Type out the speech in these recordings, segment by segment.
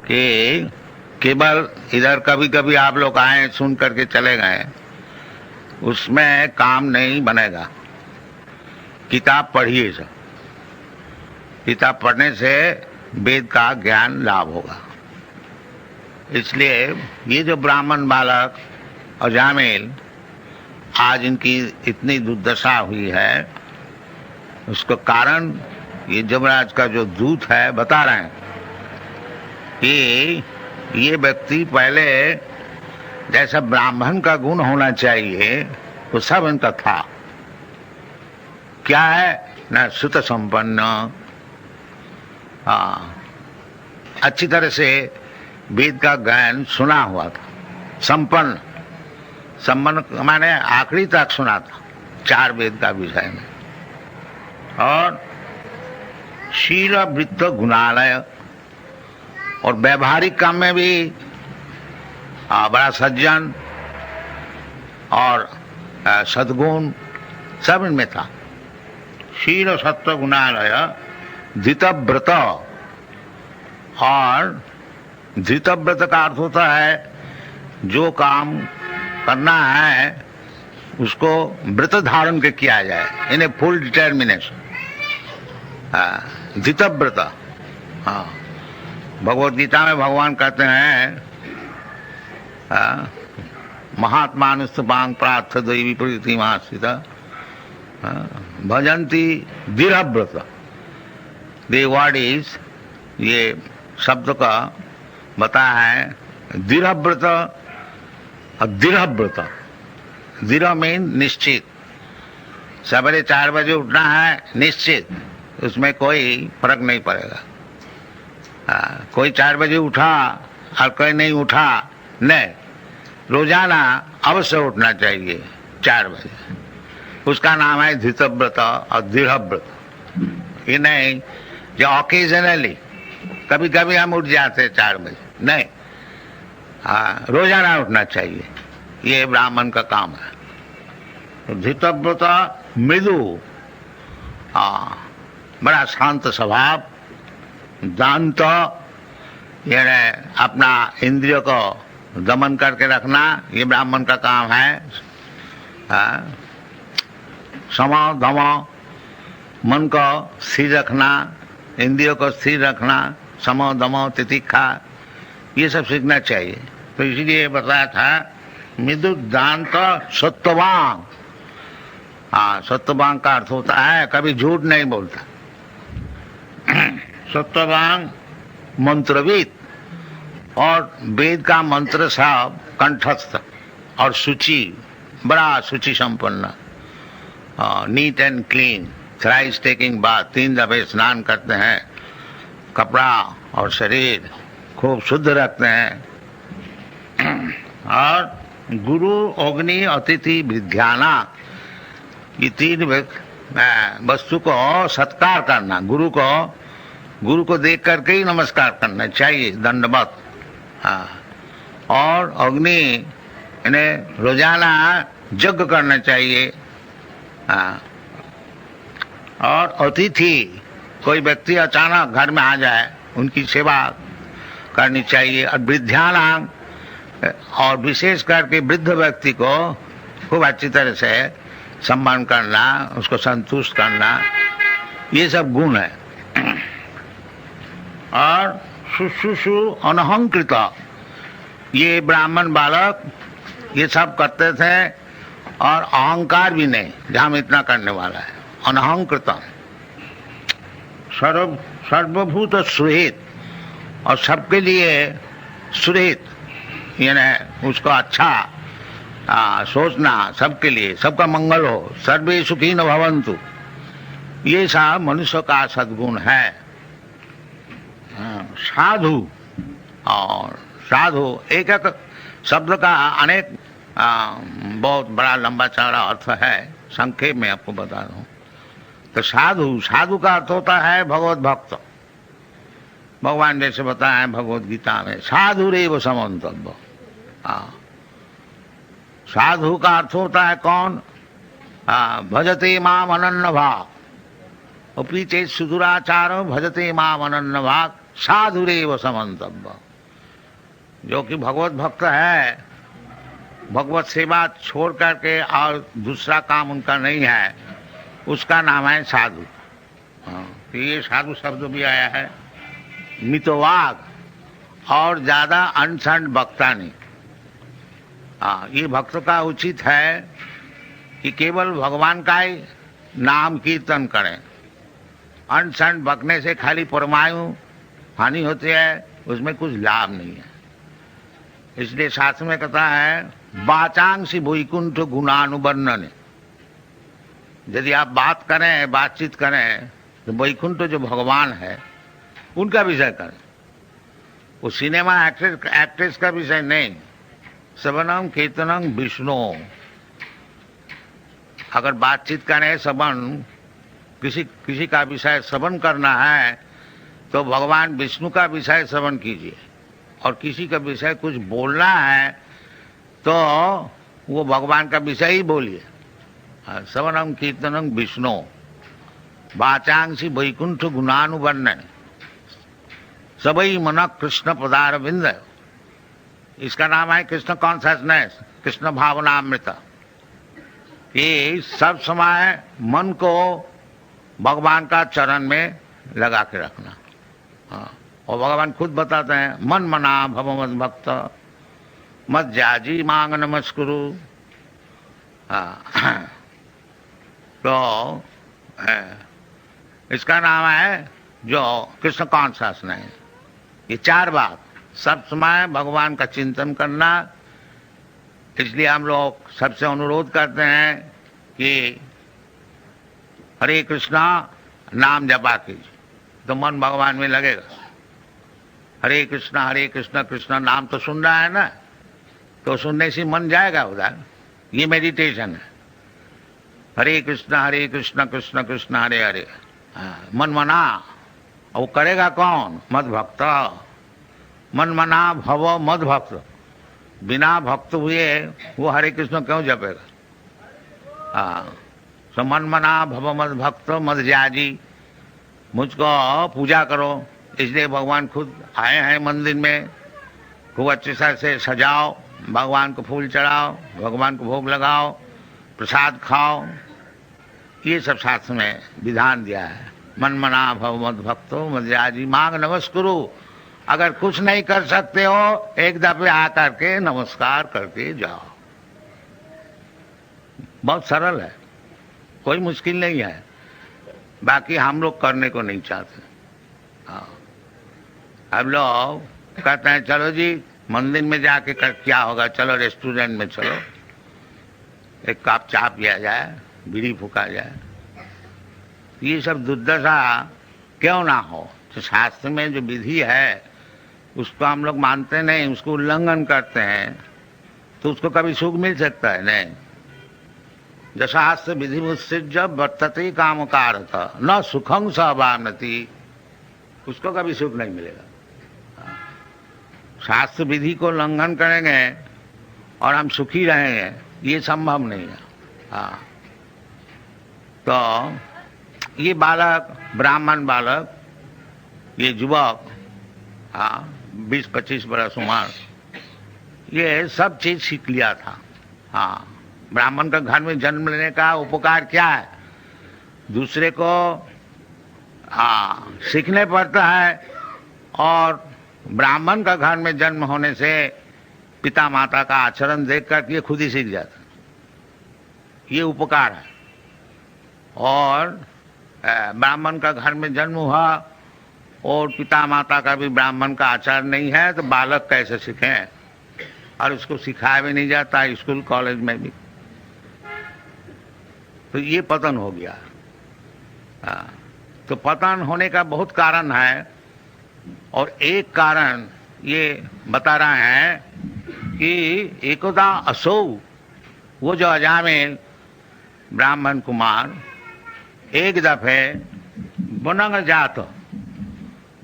कि केवल इधर कभी कभी आप लोग आए सुन करके चले गए, उसमें काम नहीं बनेगा। किताब पढ़िए सब, किताब पढ़ने से वेद का ज्ञान लाभ होगा। इसलिए ये जो ब्राह्मण बालक और जामिल आज इनकी इतनी दुर्दशा हुई है, उसका कारण ये जमराज का जो दूत है बता रहे हैं कि ये व्यक्ति पहले जैसा ब्राह्मण का गुण होना चाहिए वो सब इनका था। क्या है ना, सुत संपन्न, अच्छी तरह से वेद का ज्ञान सुना हुआ था। संपन्न, संपन्न माने आखिरी तक सुना था 4 वेद का विषय में। और शील वृत्त गुणालय, और व्यवहारिक काम में भी बड़ा सज्जन और सद्गुण सब इनमें था। शील सत्व गुणालय धृतव्रत, और धृतव्रत का अर्थ होता है जो काम करना है उसको व्रत धारण के किया जाए, इन्हें फुल डिटर्मिनेशन, धृतव्रत। हाँ, भगवद गीता में भगवान कहते हैं महात्मानुस्तुपांग प्रार्थ दैवी प्रति मास्थित भजंती दृढ़व्रत। द वर्ड इज, ये शब्द का बता है दृढ़व्रत और दृढ़व्रत। दृढ़ मीन निश्चित, सवेरे 4 बजे उठना है निश्चित, उसमें कोई फर्क नहीं पड़ेगा। कोई 4 बजे उठा और कोई नहीं उठा, नहीं, रोजाना अवश्य उठना चाहिए 4 बजे। उसका नाम है धृतव्रत और दृढ़व्रत। ये नहीं जो ऑकेजनली कभी कभी हम उठ जाते 4 बजे, नहीं, रोजाना उठना चाहिए। ये ब्राह्मण का काम है। तो धृतव्रत मृदु, बड़ा शांत स्वभाव, दांत, यानी अपना इंद्रियों को दमन करके रखना, ये ब्राह्मण का काम है। सम दम, मन को स्थिर रखना, इंद्रियों को स्थिर रखना, सम दम तितिक्षा, ये सब सीखना चाहिए। तो इसीलिए बताया था मृदु दांत सत्ववान। सत्ववान का अर्थ होता है कभी झूठ नहीं बोलता। सत्ववान मंत्रविद, और वेद का मंत्र सब कंठस्थ, और शुचि, बड़ा शुचि संपन्न, neat and clean, thrice taking bath, 3 दफे स्नान करते हैं, कपड़ा और शरीर खूब शुद्ध रखते हैं। और गुरु, अग्नि, अतिथि, विद्याना, ये 3 वस्तु को सत्कार करना। गुरु को देख करके ही नमस्कार करना चाहिए, दंडवत। और अग्नि, इन्हें रोजाना यज्ञ करना चाहिए। और अतिथि, कोई व्यक्ति अचानक घर में आ जाए उनकी सेवा करनी चाहिए। और वृद्धानां, और विशेष करके वृद्ध व्यक्ति को खूब अच्छी तरह से सम्मान करना, उसको संतुष्ट करना, ये सब गुण है। और शुश्रूषु अनहंकृत, ये ब्राह्मण बालक ये सब करते थे, और अहंकार भी नहीं, जहाँ हम इतना करने वाला है। अनहंकृत, सर्वभूत सुहित, और सबके लिए सुहित, यानी उसको अच्छा सोचना, सबके लिए, सबका मंगल हो, सर्वे सुखी न भवन्तु, ये सब मनुष्य का सद्गुण है। साधु, और साधु एक एक शब्द का अनेक बहुत बड़ा लंबा चौड़ा अर्थ है, संक्षेप में आपको बता दूं। तो साधु, साधु का अर्थ होता है भगवत भक्त। भगवान जैसे बताया है भगवत गीता में, साधु रेव समन्तव्य। साधु का अर्थ होता है कौन? भजते माम अनन्य भाग, अपि चेत् सुदुराचारो भजते माम अनन्य भाग, साधुरेव समन्तव्य। जो कि भगवत भक्त है, भगवत सेवा छोड़ करके और दूसरा काम उनका नहीं है, उसका नाम है साधु। तो ये साधु शब्द भी आया है। मितवाग और ज्यादा अनशन वक्ता नहीं। ये भक्त का उचित है कि केवल भगवान का ही नाम कीर्तन करें। अनशन बकने से खाली परमायु हानि होती है, उसमें कुछ लाभ नहीं है। इसलिए शास्त्र में कहता है वाचांसी वैकुंठ गुणानुवर्णन। यदि आप बात करें, बातचीत करें, तो वैकुंठ जो भगवान है उनका विषय करें। वो सिनेमा एक्ट्रेस का विषय नहीं। श्रवणम कीर्तनम विष्णु। अगर बातचीत करें, श्रवण किसी का विषय श्रवण करना है तो भगवान विष्णु का विषय श्रवण कीजिए, और किसी का विषय कुछ बोलना है तो वो भगवान का विषय ही बोलिए। श्रवणम कीर्तनम विष्णु वाचांसी वैकुंठ गुणानुवर्णन सबई मन कृष्ण पदारविंद। इसका नाम है कृष्ण कॉन्शसनेस, कृष्ण भावनामृत। ये सब समय मन को भगवान का चरण में लगा के रखना। और भगवान खुद बताते हैं मन मना भव मद भक्त मत जाजी मांग नमस्कुरु। तो इसका नाम है जो कृष्ण कॉन्शसनेस। ये चार बात, सब समय भगवान का चिंतन करना। इसलिए हम लोग सबसे अनुरोध करते हैं कि हरे कृष्णा नाम जपा कीजिए तो मन भगवान में लगेगा। हरे कृष्णा कृष्णा नाम तो सुन रहा है ना, तो सुनने से मन जाएगा उधर। ये मेडिटेशन है। हरे कृष्णा कृष्ण कृष्ण हरे हरे। मन मना, और वो करेगा कौन? मद भक्त। मन मना भव मद भक्त। बिना भक्त हुए वो हरे कृष्ण क्यों जपेगा? तो मन मना भव मद भक्त मद जाजी। मुझको पूजा करो। इसलिए भगवान खुद आए हैं मंदिर में। खूब अच्छे से सजाओ, भगवान को फूल चढ़ाओ, भगवान को भोग लगाओ, प्रसाद खाओ। ये सब शास्त्र में विधान दिया है। मन मना भव मद भक्तो मद जाजी मांग नमस्कुरु। अगर कुछ नहीं कर सकते हो, एक दफे आकर के नमस्कार करके जाओ। बहुत सरल है, कोई मुश्किल नहीं है। बाकी हम लोग करने को नहीं चाहते। हम लोग कहते हैं चलो जी मंदिर में जाके क्या होगा, चलो रेस्टोरेंट में चलो, एक कप चाय पिया जाए, बीड़ी फूका जाए। ये सब दुर्दशा क्यों ना हो? तो शास्त्र में जो विधि है उसको हम लोग मानते नहीं, उसको उल्लंघन करते हैं, तो उसको कभी सुख मिल सकता है? नहीं। जशास्त्र विधि मुत्सृज्य वर्तते काम कारत न सुखं सवामति। उसको कभी सुख नहीं मिलेगा। शास्त्र विधि को उल्लंघन करेंगे और हम सुखी रहेंगे, ये संभव नहीं है। तो ये बालक, ब्राह्मण बालक, ये युवक 20-25 बरस उम्र, ये सब चीज सीख लिया था। ब्राह्मण का घर में जन्म लेने का उपकार क्या है? दूसरे को सीखने पड़ता है, और ब्राह्मण का घर में जन्म होने से पिता माता का आचरण देखकर ये खुद ही सीख जाता। ये उपकार है। और ब्राह्मण का घर में जन्म हुआ और पिता माता का भी ब्राह्मण का आचार नहीं है, तो बालक कैसे सीखें? और उसको सिखाया भी नहीं जाता स्कूल कॉलेज में भी। तो ये पतन हो गया। तो पतन होने का बहुत कारण है, और एक कारण ये बता रहे हैं कि एकदा असौ, वो जो अजामिल ब्राह्मण कुमार एक दफे बनंग जात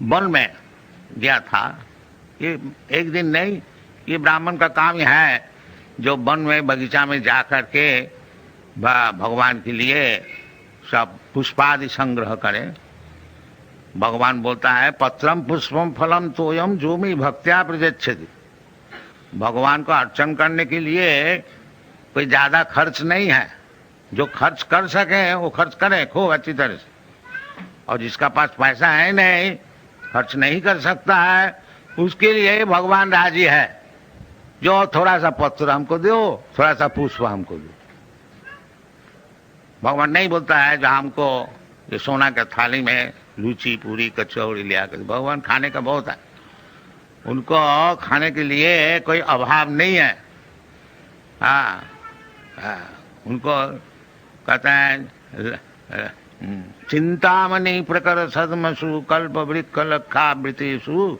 वन में गया था। ये एक दिन नहीं, ये ब्राह्मण का काम है जो वन में बगीचा में जा कर के भगवान के लिए सब पुष्पादि संग्रह करें। भगवान बोलता है पत्रम पुष्पम फलम तोयम जो मी भक्त्या प्रयच्छति। भगवान को अर्चन करने के लिए कोई ज्यादा खर्च नहीं है। जो खर्च कर सके वो खर्च करे खूब अच्छी तरह से, और जिसका पास पैसा है नहीं, खर्च नहीं कर सकता है, उसके लिए भगवान राजी है। जो थोड़ा सा पत्र हमको दो, थोड़ा सा पुष्प हमको दो। भगवान नहीं बोलता है जो हमको ये सोना के थाली में लूची पूरी कचौड़ी लिया कर। भगवान खाने का बहुत है, उनको खाने के लिए कोई अभाव नहीं है। उनको कहते हैं चिंतामणि प्रकर सदमसु कल्प वृक्ष लक्षावृतेषु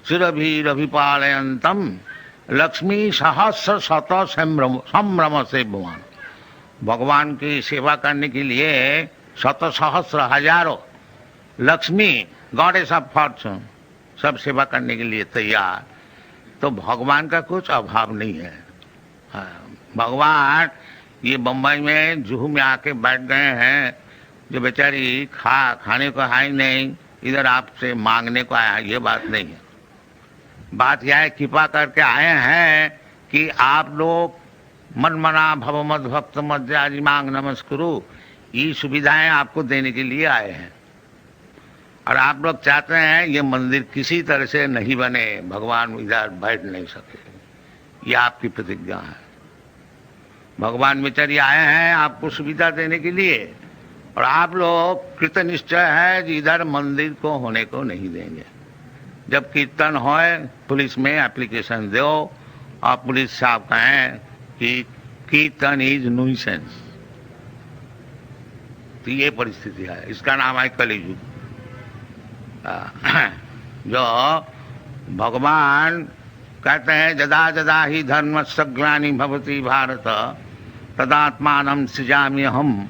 शिरभिरभिपालयन्तम लक्ष्मी सहस्र शत संभ्रम से भगवान। भगवान की सेवा करने के लिए शत सहस्र हजारों लक्ष्मी, गॉडेस ऑफ फॉर्चून, सब सेवा करने के लिए तैयार। तो भगवान का कुछ अभाव नहीं है। भगवान ये बम्बई में जुहू में आके बैठ गए हैं, जो बेचारी खाने को है ही नहीं, इधर आपसे मांगने को आया, ये बात नहीं है। बात यह है, कृपा करके आए हैं कि आप लोग मन मना भव मद भक्त मध्याजी मांग नमस्कुरु, ये सुविधाएं आपको देने के लिए आए हैं। और आप लोग चाहते हैं ये मंदिर किसी तरह से नहीं बने, भगवान इधर बैठ नहीं सके, ये आपकी प्रतिज्ञा है। भगवान बेचारी आए हैं आपको सुविधा देने के लिए, और आप लोग कृत निश्चय है कि इधर मंदिर को होने को नहीं देंगे। जब कीर्तन होए, पुलिस में एप्लीकेशन दो और पुलिस साहब कहें कि कीर्तन इज न्यूसेंस, तो ये परिस्थिति है। इसका नाम है कलियुग। जो भगवान कहते हैं जदा जदा ही धर्मस्य ग्लानि भवति भारत तदात्मानं सृजामि हम।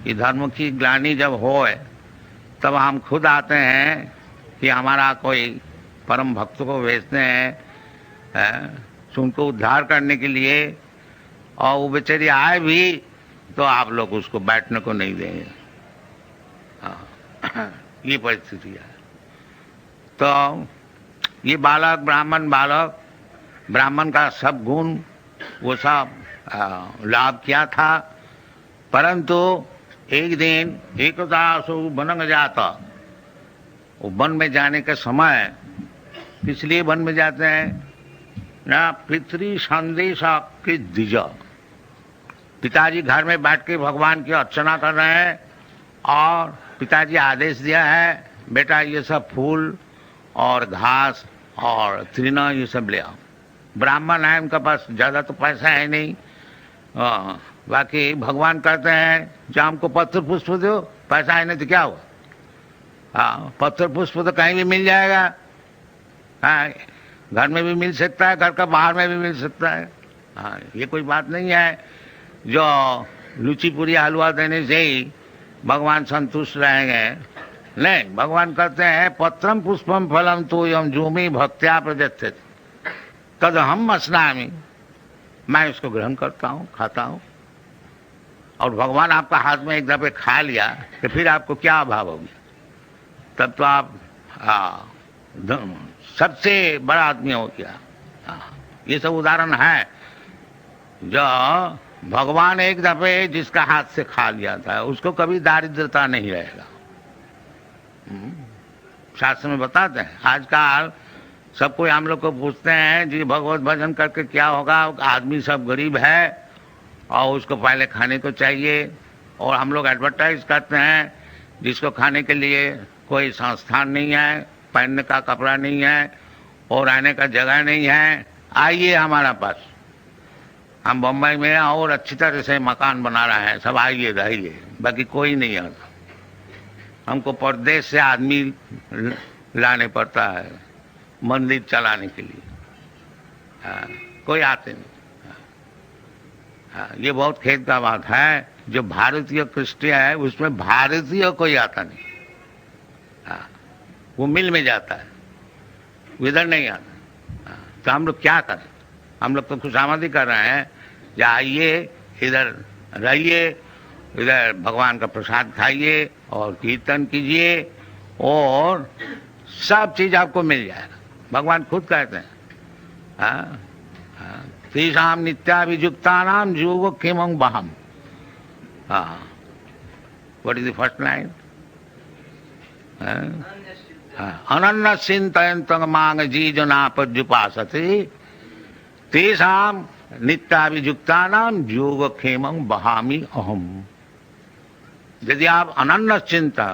ये धर्म की ग्लानि जब होए तब हम खुद आते हैं कि हमारा कोई परम भक्त को भेजते हैं उनको उद्धार करने के लिए, और वो बेचारी आए भी तो आप लोग उसको बैठने को नहीं देंगे। ये परिस्थिति है। तो ये बालक ब्राह्मण का सब गुण वो सब लाभ किया था, परंतु एक दिन एकदा सो वन जाता, वो वन में जाने के समय किस लिए वन में जाते हैं ना, पितृ संदेश के द्विज। पिताजी घर में बैठ के भगवान की अर्चना कर रहे हैं, और पिताजी आदेश दिया है बेटा ये सब फूल और घास और तृण ये सब ले आओ। ब्राह्मण है, उनका पास ज्यादा तो पैसा है नहीं, बाकी भगवान कहते हैं जो हमको पत्र पुष्प दो, पैसा है नहीं तो क्या हुआ। पत्र पुष्प तो कहीं भी मिल जाएगा, घर में भी मिल सकता है, घर का बाहर में भी मिल सकता है। ये कोई बात नहीं है जो लूची पूरी हलवा देने से ही भगवान संतुष्ट रहेंगे। नहीं, भगवान कहते हैं पत्रम पुष्पम फलम तो यम जूमी भक्त्या प्रदत्त तद हम अस्नामि, मैं इसको ग्रहण करता हूँ, खाता हूँ। और भगवान आपका हाथ में एक दफे खा लिया तो फिर आपको क्या अभाव हो गया, तब तो आप सबसे बड़ा आदमी हो गया। ये सब उदाहरण है जो भगवान एक दफे जिसका हाथ से खा लिया था उसको कभी दारिद्रता नहीं रहेगा। शास्त्र में बताते हैं। आजकल सब कोई हम लोग को पूछते हैं जी भगवत भजन करके क्या होगा, आदमी सब गरीब है और उसको पहले खाने को चाहिए, और हम लोग एडवर्टाइज करते हैं जिसको खाने के लिए कोई संस्थान नहीं है, पहनने का कपड़ा नहीं है और रहने का जगह नहीं है, आइए हमारा पास, हम बम्बई में और अच्छी तरह से मकान बना रहे हैं, सब आइए रहिए। बाकी कोई नहीं आता, हमको परदेश से आदमी लाने पड़ता है मंदिर चलाने के लिए। कोई आते नहीं। ये बहुत खेद का बात है, जो भारतीय क्रिस्टियन है उसमें भारतीय कोई आता नहीं। वो मिल में जाता है, इधर नहीं आता। तो हम लोग क्या करें, हम लोग तो खुशामदी कर रहे हैं, जाइए इधर रहिए, इधर भगवान का प्रसाद खाइए और कीर्तन कीजिए और सब चीज आपको मिल जाएगा। भगवान खुद कहते हैं तेषाम नित्याभियुक्तानाम योगक्षेमं वहम। What is the first line? अनन्य चिंतयन्तं मां ये जना पर्युपासते तेषाम नित्याभियुक्तानाम योगक्षेमं वहामि अहम। यदि आप अनन्य चिंता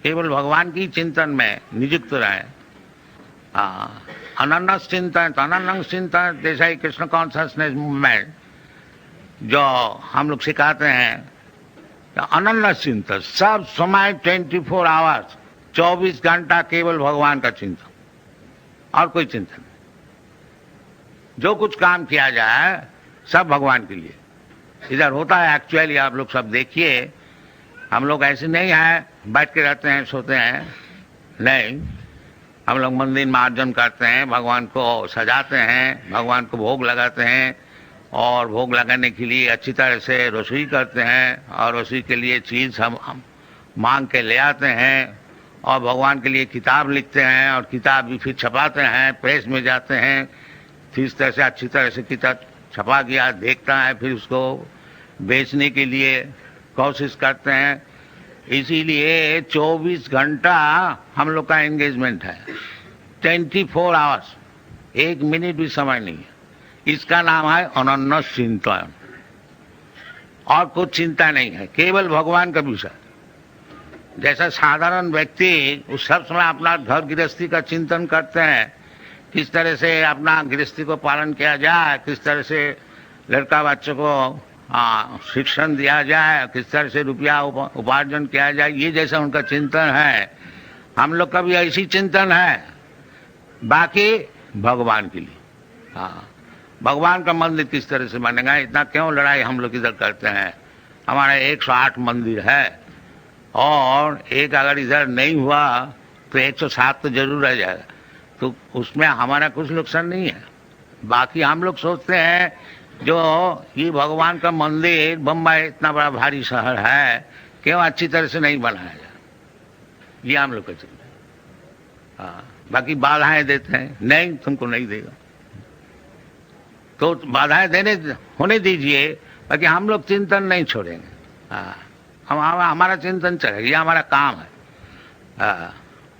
केवल भगवान की चिंतन में नियुक्त रहे, अनन्य चिंतन, तो अनन्य चिंतन जैसा ही कृष्ण कॉन्शसनेस मूवमेंट जो हम लोग सिखाते हैं, अनन्य चिंतन सब समय 24 आवर्स 24 घंटा केवल भगवान का चिंतन और कोई चिंतन। जो कुछ काम किया जाए सब भगवान के लिए इधर होता है। एक्चुअली आप लोग सब देखिए, हम लोग ऐसे नहीं है बैठ के रहते हैं सोते हैं, नहीं, हम लोग मंदिर मार्जन करते हैं, भगवान को सजाते हैं, भगवान को भोग लगाते हैं और भोग लगाने के लिए अच्छी तरह से रसोई करते हैं और रसोई के लिए चीज़ हम मांग के ले आते हैं और भगवान के लिए किताब लिखते हैं और किताब भी फिर छपाते हैं, प्रेस में जाते हैं, फिर इस तरह से अच्छी तरह से किताब छपा गया देखता है, फिर उसको बेचने के लिए कोशिश करते हैं। इसीलिए 24 घंटा हम लोग का एंगेजमेंट है, 24 आवर्स, एक मिनट भी समय नहीं है। इसका नाम है अनन्य चिंतन और कुछ चिंता नहीं है, केवल भगवान का विषय। जैसा साधारण व्यक्ति उस सब समय अपना घर गृहस्थी का चिंतन करते हैं, किस तरह से अपना गृहस्थी को पालन किया जाए, किस तरह से लड़का बच्चों को शिक्षण दिया जाए, किस तरह से रुपया उपार्जन किया जाए, ये जैसा उनका चिंतन है, हम लोग का भी ऐसी चिंतन है। बाकी भगवान के लिए, भगवान का मंदिर किस तरह से बनेगा, इतना क्यों लड़ाई हम लोग इधर करते हैं। हमारा 108 मंदिर है और एक अगर इधर नहीं हुआ तो 107 तो जरूर रह जाएगा, तो उसमें हमारा कुछ नुकसान नहीं है। बाकी हम लोग सोचते हैं जो ये भगवान का मंदिर, बम्बई इतना बड़ा भारी शहर है, क्यों अच्छी तरह से नहीं बनाया जाए, ये हम लोग का चिंता। बाकी बाधाएं देते हैं, नहीं तुमको नहीं देगा तो बाधाएं देने होने दीजिए, बाकी हम लोग चिंतन नहीं छोड़ेंगे। हमारा चिंतन चलेगा, ये हमारा काम है।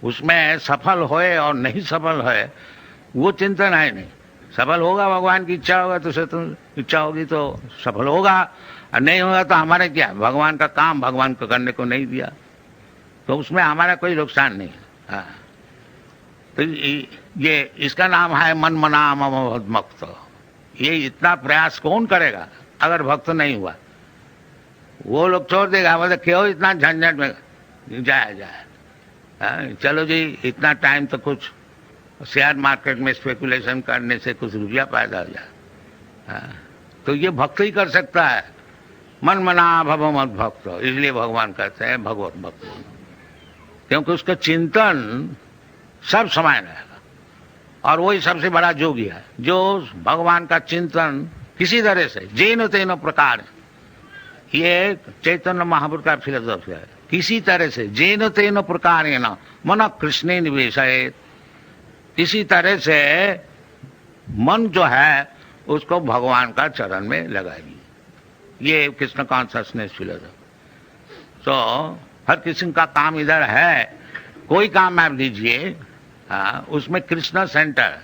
उसमें सफल होए और नहीं सफल होए वो चिंतन है नहीं। सफल होगा भगवान की इच्छा होगा तो तुम इच्छा होगी तो सफल होगा, और नहीं होगा तो हमारे क्या, भगवान का काम भगवान को करने को नहीं दिया तो उसमें हमारा कोई नुकसान नहीं है। तो ये इसका नाम है मन मना मम भक्त। ये इतना प्रयास कौन करेगा अगर भक्त नहीं हुआ? वो लोग छोड़ देगा, मतलब क्यों इतना झंझट में जाए। चलो जी इतना टाइम तो कुछ शेयर मार्केट में स्पेकुलेशन करने से कुछ रुपया पैदा हो जाए, तो ये भक्त ही कर सकता है। मन मना भव मत भक्त, इसलिए भगवान कहते हैं भगवत भक्त, क्योंकि उसका चिंतन सब समय रहेगा और वही सबसे बड़ा योगी है जो भगवान का चिंतन किसी तरह से जेन तेन प्रकार, ये चैतन्य महापुरुष का फिलोसॉफी है, किसी तरह से जेन तेन प्रकार मन कृष्ण निवेश है, इसी तरह से मन जो है उसको भगवान का चरण में लगाइए। ये कृष्ण कॉन्शसनेस फिलोसॉफी। तो हर किस्म का काम इधर है, कोई काम आप लीजिए उसमें कृष्ण सेंटर,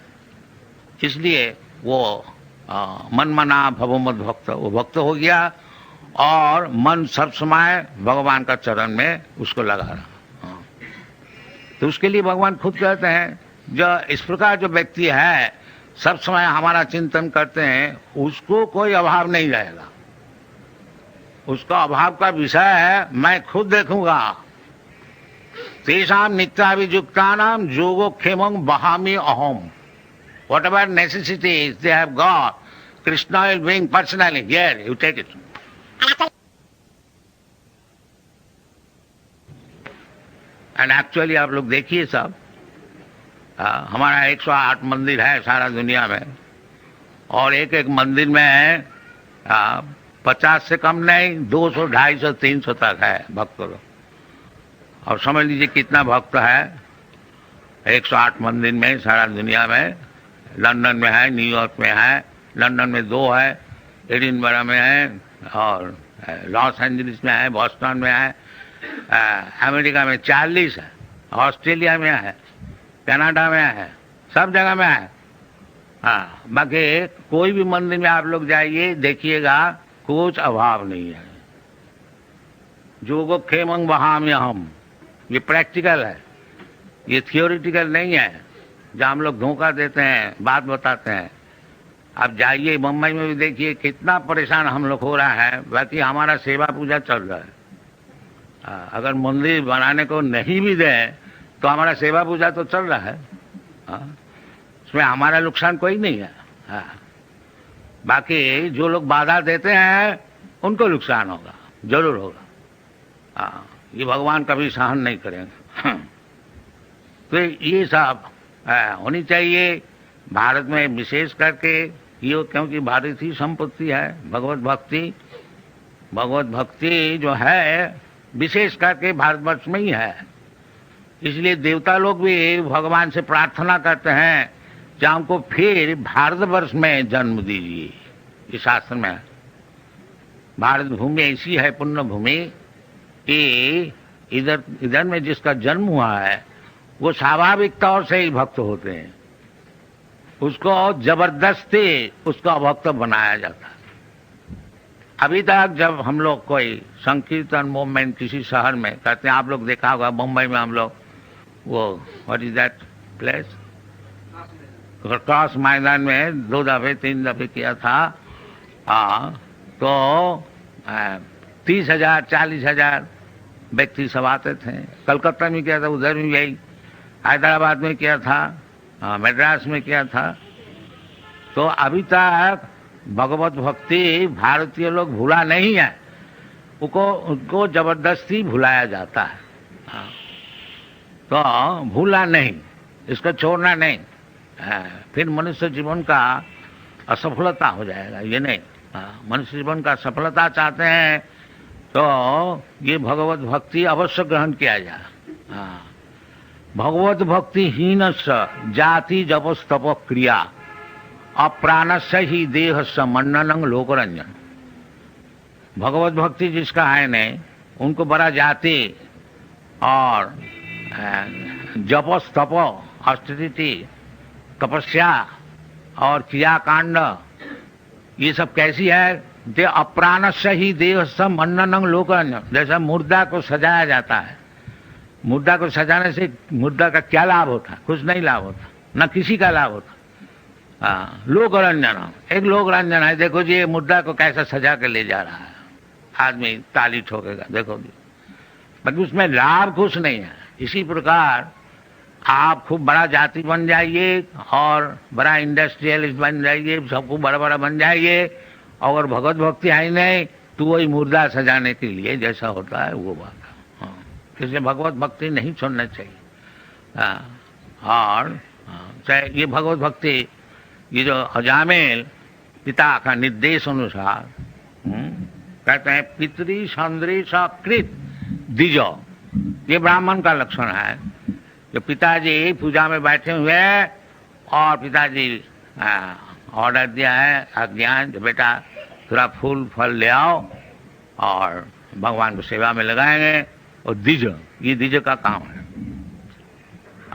इसलिए वो मन मना भव मत भक्त, वो भक्त हो गया और मन सब समय भगवान का चरण में उसको लगा रहा। तो उसके लिए भगवान खुद कहते हैं जो इस प्रकार जो व्यक्ति है सब समय हमारा चिंतन करते हैं, उसको कोई अभाव नहीं रहेगा। उसका अभाव का विषय है मैं खुद देखूंगा। तेषाम नित्याभियुक्तानाम योगक्षेमं वहामि अहम। Whatever necessities they have got, Krishna will bring personally. Here, you take it. And actually आप लोग देखिए सब, हमारा 108 मंदिर है सारा दुनिया में और एक एक मंदिर में 50 से कम नहीं 200, 250, 300 तक है भक्त लोग। और समझ लीजिए कितना भक्त है 108 मंदिर में सारा दुनिया में, लंदन में है, न्यूयॉर्क में है, लंदन में 2 है, एडिनबरा में है और लॉस एंजलिस में है, बॉस्टन में है, अमेरिका में 40 है, ऑस्ट्रेलिया में है, कनाडा में है, सब जगह में है। हाँ, बाकी कोई भी मंदिर में आप लोग जाइए, देखिएगा कुछ अभाव नहीं है। जोगो खेमंग वहाम्यहम, ये प्रैक्टिकल है, ये थियोरिटिकल नहीं है जहाँ हम लोग धोखा देते हैं, बात बताते हैं। आप जाइए मुंबई में भी देखिए कितना परेशान हम लोग हो रहा है, बाकी हमारा सेवा पूजा चल रहा है। अगर मंदिर बनाने को नहीं भी दें तो हमारा सेवा पूजा तो चल रहा है। उसमें हमारा नुकसान कोई नहीं है। बाकी जो लोग बाधा देते हैं उनको नुकसान होगा, जरूर होगा। ये भगवान कभी सहन नहीं करेंगे। तो ये सब होनी चाहिए भारत में, विशेष करके ये, क्योंकि भारतीय संपत्ति है भगवत भक्ति। भगवत भक्ति जो है विशेष करके भारतवर्ष में ही है। इसलिए देवता लोग भी भगवान से प्रार्थना करते हैं कि हमको फिर भारतवर्ष में जन्म दीजिए। इस शास्त्र में भारत भूमि ऐसी है, पुण्य भूमि, कि इधर में जिसका जन्म हुआ है वो स्वाभाविक तौर से ही भक्त होते हैं, उसको जबरदस्ती उसका भक्त बनाया जाता है। अभी तक जब हम लोग कोई संकीर्तन मूवमेंट किसी शहर में करते हैं, आप लोग देखा होगा मुंबई में हम लोग वो what is that place, cross मैदान में 2 दफे 3 दफे किया था। तो 30,000 40,000 व्यक्ति सब आते थे। कलकत्ता में किया था, उधर भी यही, हैदराबाद में किया था, मद्रास में किया था। तो अभी तक भगवत भक्ति भारतीय लोग भूला नहीं है, उनको जबरदस्ती भुलाया जाता है। तो भूला नहीं, इसको छोड़ना नहीं, फिर मनुष्य जीवन का असफलता हो जाएगा। ये नहीं, मनुष्य जीवन का सफलता चाहते हैं तो ये भगवत भक्ति अवश्य ग्रहण किया जाए। भगवत भक्ति हीन जाति जपस तप क्रिया अप्राणस्य ही देह स मन्ननं लोकरंजन। भगवत भक्ति जिसका है नहीं, उनको बड़ा जाति और जपस तप ऑस्टेरिटी तपस्या और क्रियाकांड, ये सब कैसी है? दे अप्राणस्य ही देह स मन्ननं लोकरंजन। जैसा मुर्दा को सजाया जाता है, मुर्दा को सजाने से मुर्दा का क्या लाभ होता? कुछ नहीं लाभ होता, न किसी का लाभ होता। लोक रंजन, एक लोक रंजन है। देखो जी ये मुर्दा को कैसा सजा के ले जा रहा है, आदमी ताली ठोकेगा, देखो जी, बाकी उसमें लाभ कुछ नहीं है। इसी प्रकार आप खूब बड़ा जाति बन जाइए और बड़ा इंडस्ट्रियलिस्ट बन जाइए, सबको बड़ा बड़ा बन जाइए, और भगवत भक्ति आई नहीं तो वही मुर्दा सजाने के लिए जैसा होता है वो बात है। इसलिए भगवत भक्ति नहीं छोड़ना चाहिए। और चाहे ये भगवत भक्ति, ये जो अजामिल पिता का निर्देश अनुसार कहते हैं पितरी संदृश कृत द्विजो, ये ब्राह्मण का लक्षण है। जो पिताजी पूजा में बैठे हुए हैं और पिताजी ऑर्डर दिया है, आज्ञा, जो बेटा थोड़ा फूल फल ले आओ और भगवान को सेवा में लगाएंगे, और द्विज, ये द्विज का काम है।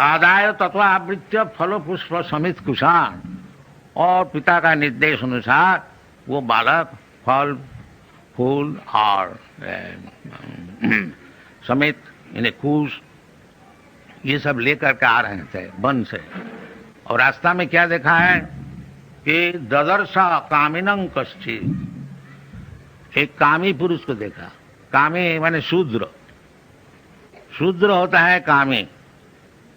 आदाय तत्वावृत्य फल पुष्प समित कुशान, और पिता का निर्देश अनुसार वो बालक फल फूल और समित इन्हें कुश ये सब लेकर के आ रहे थे वन से। और रास्ता में क्या देखा है कि ददर्शा कामिनं कश्चित्, एक कामी पुरुष को देखा। कामी माने शूद्र, शूद्र होता है कामी,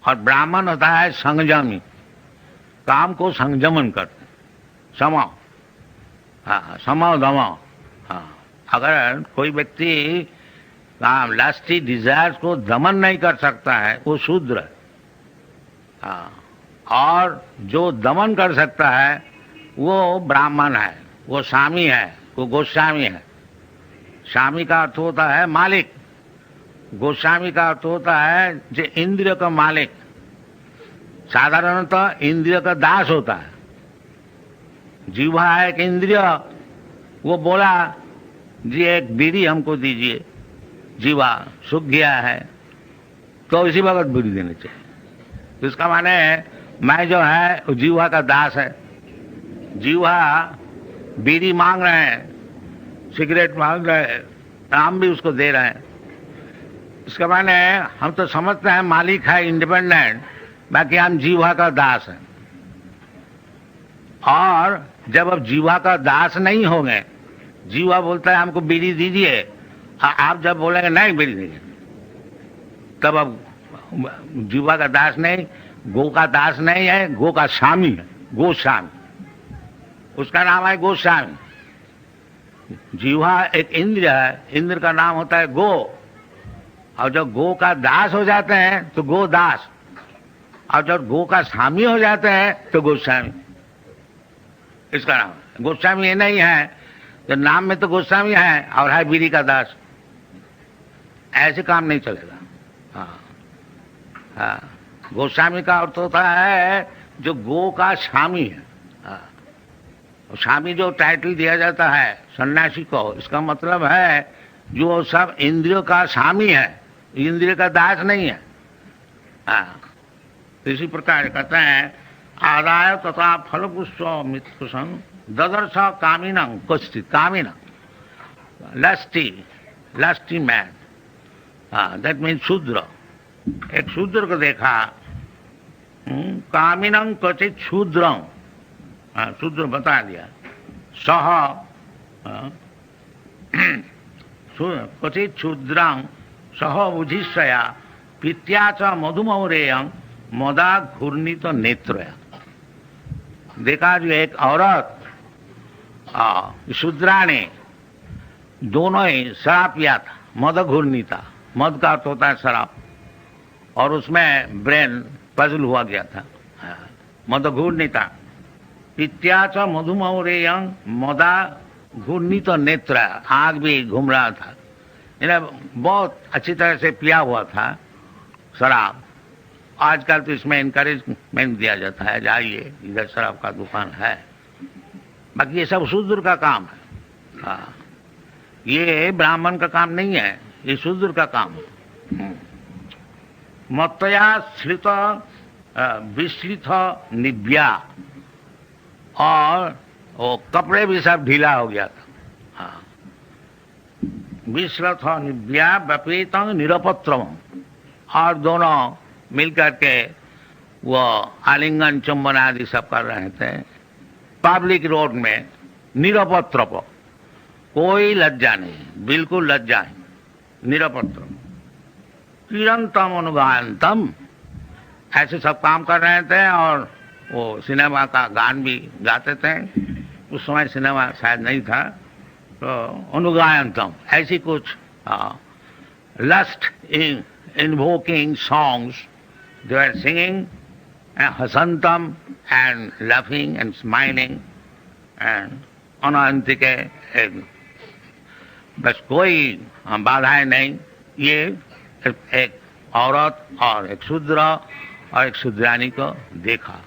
और ब्राह्मण होता है संयमी, काम को संयमन करते, समाओ, समाओ दमाओ। अगर कोई व्यक्ति लास्टी डिजायर्स को दमन नहीं कर सकता है वो शूद्र है, और जो दमन कर सकता है वो ब्राह्मण है, वो स्वामी है, वो गोस्वामी है। स्वामी का अर्थ होता है मालिक, गोस्वामी का अर्थ होता है जो इंद्रिय का मालिक। साधारणतः इंद्रिय का दास होता है। जीवा है एक इंद्रिय, वो बोला जी एक बीड़ी हमको दीजिए, जीवा सूख गया है तो इसी वक्त बीड़ी देनी चाहिए। तो इसका माने है मैं जो है वो जीवा का दास है। जीवा बीड़ी मांग रहे हैं, सिगरेट मांग रहे हैं, हम भी उसको दे रहे हैं। इसका माने हम तो समझते हैं मालिक है इंडिपेंडेंट, बाकी हम जीवा का दास हैं। और जब अब जीवा का दास नहीं होंगे, जीवा बोलता है हमको बीड़ी दीजिए, आप जब बोलेंगे नहीं बीड़ी नहीं, तब अब जीवा का दास नहीं, गो का दास नहीं है, गो का स्वामी है, गोस्वामी, उसका नाम है गोस्वामी। जीवा एक इंद्र है, इंद्र का नाम होता है गो, और जब गो का दास हो जाते हैं तो गो दास, और जब गो का स्वामी हो जाते हैं तो गोस्वामी, इसका नाम है। गोस्वामी ये नहीं है तो नाम में तो गोस्वामी है और है बीड़ी का दास, ऐसे काम नहीं चलेगा। हाँ हाँ, गोस्वामी का अर्थ होता है जो गो का स्वामी है। हाँ, स्वामी जो टाइटल दिया जाता है सन्यासी को, इसका मतलब है जो सब इंद्रियों का स्वामी है, इंद्रिय का दास नहीं है। हाँ, इसी प्रकार कहते हैं आदाय तथा फल पुष्प मित्कुशन ददर्श कामिनं कुश्चित, कामिनं लस्टी मैन, दैट मीन शूद्र। एक शूद्र को देखा, कामिनं क्वचित शूद्रं, शूद्र बता दिया, सह क्वचित शूद्रं सह बुधिष्या पित्या च मधुमौरेयं मदा घूर्णित नेत्रया। देखा जो एक औरत शूद्रा ने दोनों ही शराब पिया था, मद घूर्णिता, मद का अर्थ होता है शराब, और उसमें ब्रेन पजल हुआ गया था, मद घूर्णिता पित्या च मधुमौरेयं मदा घूर्णित नेत्र, आग भी घूम रहा था, इन्हें बहुत अच्छी तरह से पिया हुआ था शराब। आजकल तो इसमें इनकरेजमेंट दिया जाता है, जाइए इधर शराब का दुकान है, बाकी ये सब शूद्र का काम है। हाँ, ये ब्राह्मण का काम नहीं है, ये शूद्र का काम है। मत्तया श्रित विश्रित निव्या, और वो कपड़े भी सब ढीला हो गया था। हाँ, विश्रित निव्या व्यपीत निरपत्रम, और दोनों मिलकर के वो आलिंगन चुंबन आदि सब कर रहे थे पब्लिक रोड में, निरपत्र, कोई लज्जा नहीं, बिल्कुल लज्जा नहीं, निरपत्र। किरंतम अनुगायंतम, ऐसे सब काम कर रहे थे, और वो सिनेमा का गान भी गाते थे। उस समय सिनेमा शायद नहीं था, तो अनुगायंतम ऐसी कुछ lust invoking songs they were singing, and hasantam and laughing and smiling and अनंतिके, बस कोई बाधाएं नहीं। ये एक औरत और एक शूद्र और एक शूद्रानी को देखा।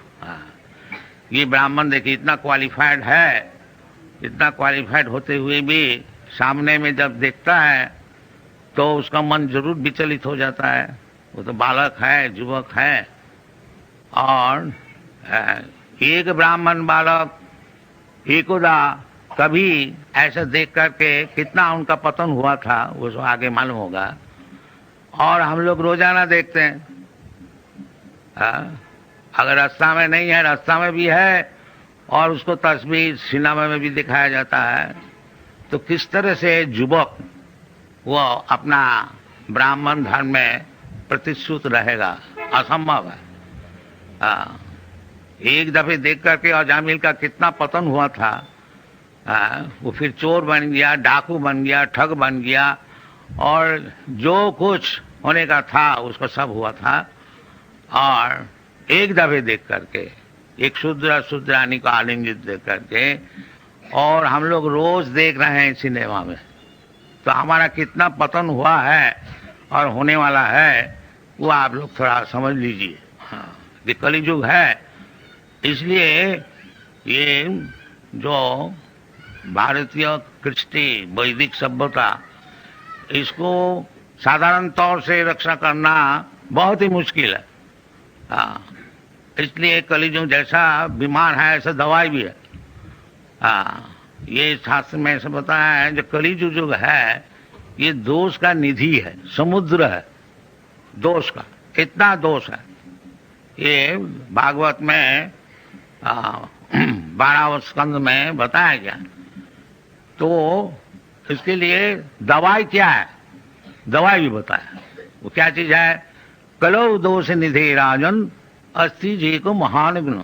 ये ब्राह्मण देखिए इतना क्वालिफाइड है, इतना क्वालिफाइड होते हुए भी सामने में जब देखता है तो उसका मन जरूर विचलित हो जाता है। वो तो बालक है, युवक है, और एक ब्राह्मण बालक एकोदा कभी ऐसा देख करके कितना उनका पतन हुआ था वो तो आगे मालूम होगा। और हम लोग रोजाना देखते हैं, अगर रास्ता में नहीं है, रास्ता में भी है, और उसको तस्वीर सिनेमा में भी दिखाया जाता है, तो किस तरह से युवक वो अपना ब्राह्मण धर्म में प्रतिश्रुत रहेगा, असंभव है। एक दफे देख करके अजामिल का कितना पतन हुआ था। वो फिर चोर बन गया, डाकू बन गया, ठग बन गया, और जो कुछ होने का था उसको सब हुआ था। और एक दफे देख करके, एक शूद्रानी को आलिंगित देख करके, और हम लोग रोज देख रहे हैं सिनेमा में, तो हमारा कितना पतन हुआ है और होने वाला है वो आप लोग थोड़ा समझ लीजिए। हाँ, ये कलियुग है। इसलिए ये जो भारतीय कृष्टि वैदिक सभ्यता, इसको साधारण तौर से रक्षा करना बहुत ही मुश्किल है। हाँ, इसलिए कलियुग जैसा बीमार है ऐसा दवाई भी है। हाँ, ये शास्त्र में ऐसा बताया है, जो कलियुग जो है ये दोष का निधि है, समुद्र है दोष का, इतना दोष है। ये भागवत में 12वें स्कंद में बताया गया। तो इसके लिए दवाई क्या है, दवाई भी बताया। वो क्या चीज है? कलो दोष निधि राजन अस्ति जी को महान गुण।